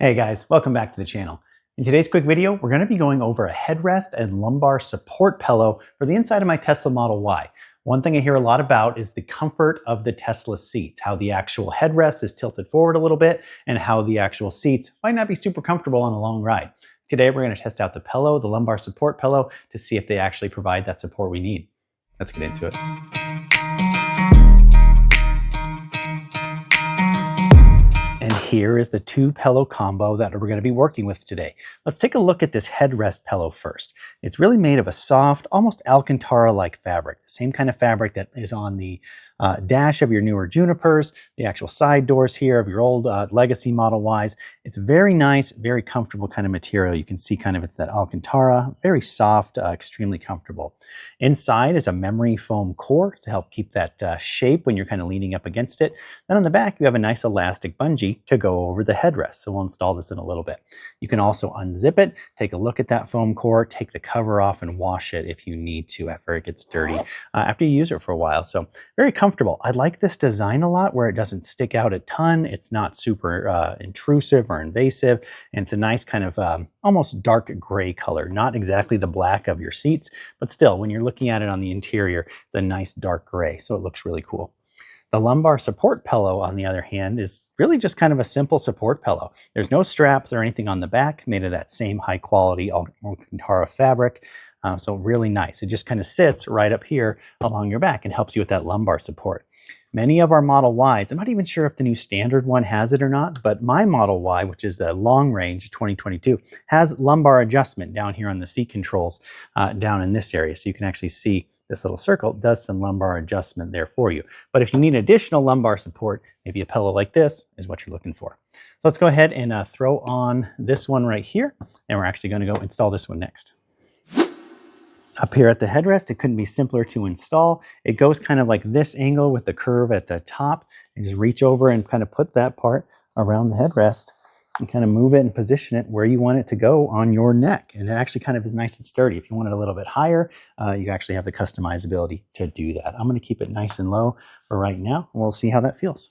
Hey guys, welcome back to the channel. In today's quick video, we're going to be going over a headrest and lumbar support pillow for the inside of my Tesla Model Y. One thing I hear a lot about is the comfort of the Tesla seats, how the actual headrest is tilted forward a little bit and how the actual seats might not be super comfortable on a long ride. Today, we're going to test out the pillow, the lumbar support pillow, to see if they actually provide that support we need. Let's get into it. And here is the two pillow combo that we're going to be working with today. Let's take a look at this headrest pillow first. It's really made of a soft, almost Alcantara-like fabric, the same kind of fabric that is on the dash of your newer Junipers, the actual side doors here of your old Legacy Model Ys. It's very nice, very comfortable kind of material. You can see kind of it's that Alcantara, very soft, extremely comfortable. Inside is a memory foam core to help keep that shape when you're kind of leaning up against it. Then on the back, you have a nice elastic bungee to go over the headrest. So we'll install this in a little bit. You can also unzip it, take a look at that foam core, take the cover off and wash it if you need to after it gets dirty, after you use it for a while. So very comfortable. I like this design a lot where it doesn't stick out a ton. It's not super intrusive or invasive. And it's a nice kind of almost dark gray color, not exactly the black of your seats, but still when you're looking at it on the interior, it's a nice dark gray. So it looks really cool. The lumbar support pillow, on the other hand, is really just kind of a simple support pillow. There's no straps or anything on the back, made of that same high quality Alcantara fabric. So really nice. It just kind of sits right up here along your back and helps you with that lumbar support. Many of our Model Ys, I'm not even sure if the new standard one has it or not, but my Model Y, which is the long range 2022, has lumbar adjustment down here on the seat controls down in this area. So you can actually see this little circle does some lumbar adjustment there for you. But if you need additional lumbar support, maybe a pillow like this is what you're looking for. So let's go ahead and throw on this one right here, and we're actually going to go install this one next. Up here at the headrest, it couldn't be simpler to install. It goes kind of like this angle with the curve at the top, and just reach over and kind of put that part around the headrest and kind of move it and position it where you want it to go on your neck. And it actually kind of is nice and sturdy. If you want it a little bit higher, you actually have the customizability to do that. I'm going to keep it nice and low for right now, and we'll see how that feels.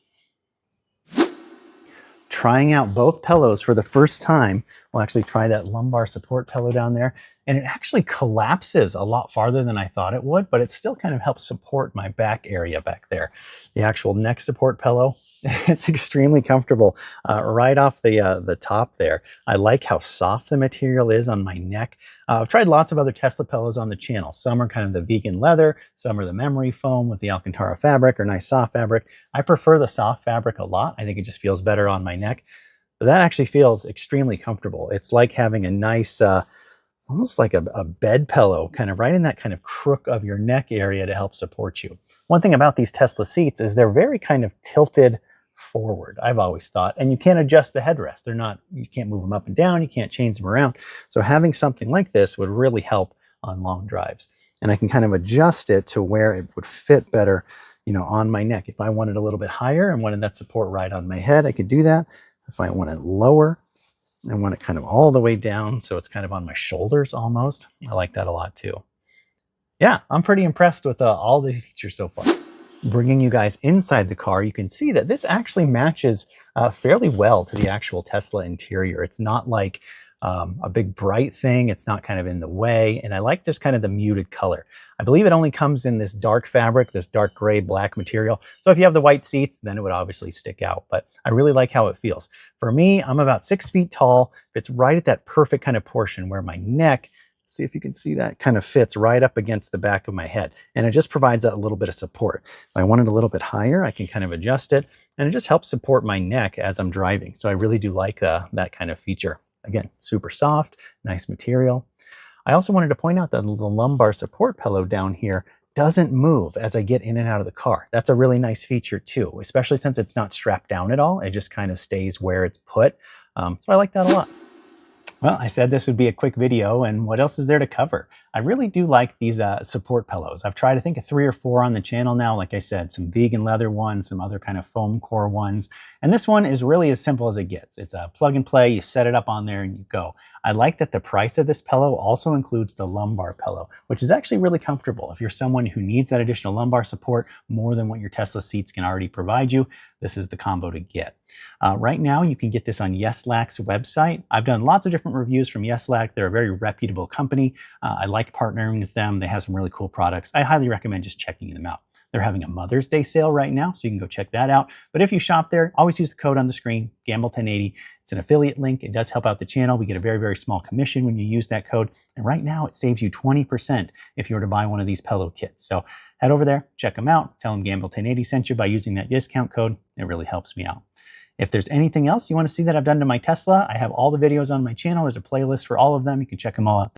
Trying out both pillows for the first time, we'll actually try that lumbar support pillow down there. And it actually collapses a lot farther than I thought it would, but it still kind of helps support my back area back there. The actual neck support pillow, it's extremely comfortable right off the top there. I like how soft the material is on my neck. I've tried lots of other Tesla pillows on the channel. Some are kind of the vegan leather, some are the memory foam with the Alcantara fabric or nice soft fabric. I prefer the soft fabric a lot. I think it just feels better on my neck. But that actually feels extremely comfortable. It's like having a nice almost like a bed pillow, kind of right in that kind of crook of your neck area to help support you. One thing about these Tesla seats is they're very kind of tilted forward, I've always thought, and you can't adjust the headrest. You can't move them up and down, you can't change them around. So having something like this would really help on long drives. And I can kind of adjust it to where it would fit better, you know, on my neck. If I wanted a little bit higher and wanted that support right on my head, I could do that. If I want it lower, I want it kind of all the way down, so it's kind of on my shoulders almost. I like that a lot too. Yeah, I'm pretty impressed with all the features so far. Bringing you guys inside the car, you can see that this actually matches fairly well to the actual Tesla interior. It's not like a big bright thing. It's not kind of in the way. And I like just kind of the muted color. I believe it only comes in this dark fabric, this dark gray black material. So if you have the white seats, then it would obviously stick out. But I really like how it feels. For me, I'm about 6 feet tall. It's right at that perfect kind of portion where my neck, see if you can see that, kind of fits right up against the back of my head. And it just provides that a little bit of support. If I want it a little bit higher, I can kind of adjust it. And it just helps support my neck as I'm driving. So I really do like that kind of feature. Again, super soft, nice material. I also wanted to point out that the lumbar support pillow down here doesn't move as I get in and out of the car. That's a really nice feature too, especially since it's not strapped down at all. It just kind of stays where it's put. So I like that a lot. Well, I said this would be a quick video, and what else is there to cover? I really do like these support pillows. I've tried, I think, 3 or 4 on the channel now. Like I said, some vegan leather ones, some other kind of foam core ones. And this one is really as simple as it gets. It's a plug and play. You set it up on there and you go. I like that the price of this pillow also includes the lumbar pillow, which is actually really comfortable. If you're someone who needs that additional lumbar support more than what your Tesla seats can already provide you, this is the combo to get. Right now, you can get this on Yeslak's website. I've done lots of different reviews from Yeslak. They're a very reputable company. I like partnering with them. They have some really cool products. I highly recommend just checking them out. They're having a Mother's Day sale right now, so you can go check that out. But if you shop there, always use the code on the screen, Gamble1080. It's an affiliate link. It does help out the channel. We get a very, very small commission when you use that code. And right now, it saves you 20% if you were to buy one of these pillow kits. So head over there, check them out, tell them Gamble1080 sent you by using that discount code. It really helps me out. If there's anything else you want to see that I've done to my Tesla, I have all the videos on my channel. There's a playlist for all of them. You can check them all out.